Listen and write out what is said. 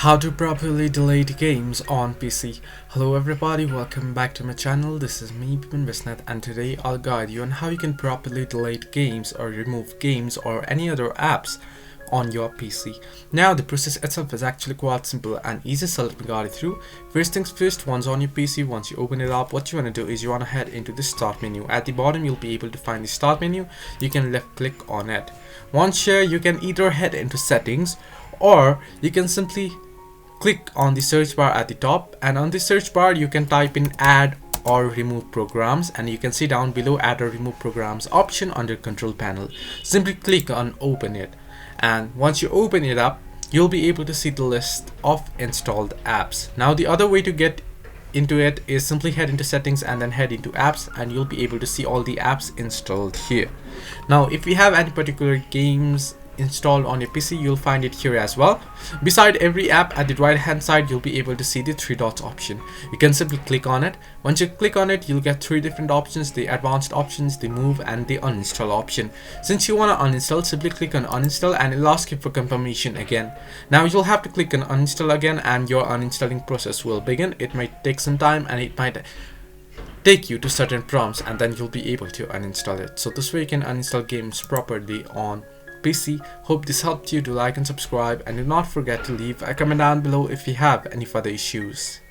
How to properly delete games on PC. Hello everybody, welcome back to my channel. This is me, Bipin Visnath, and today I'll guide you on how you can properly delete games or remove games or any other apps on your PC. Now the process itself is actually quite simple and easy, so let me guide you through. First things first, once on your PC, once you open it up, what you want to do is you want to head into the start menu. At the bottom you'll be able to find the start menu. You can left click on it. Once here you can either head into settings or you can simply click on the search bar at the top, and on the search bar you can type in add or remove programs, and you can see down below add or remove programs option under control panel. Simply click on open it, and once you open it up you'll be able to see the list of installed apps. Now the other way to get into it is simply head into settings and then head into apps, and you'll be able to see all the apps installed here. Now if you have any particular games installed on your PC, you'll find it here as well. Beside every app at the right hand side you'll be able to see the three dots option. You can simply click on it. Once you click on it you'll get three different options: the advanced options, the move, and the uninstall option. Since you want to uninstall, simply click on uninstall and it'll ask you for confirmation again. Now you'll have to click on uninstall again and your uninstalling process will begin. It might take some time and it might take you to certain prompts, and then you'll be able to uninstall it. So this way you can uninstall games properly on PC. Hope this helped you. Do like and subscribe, and do not forget to leave a comment down below if you have any further issues.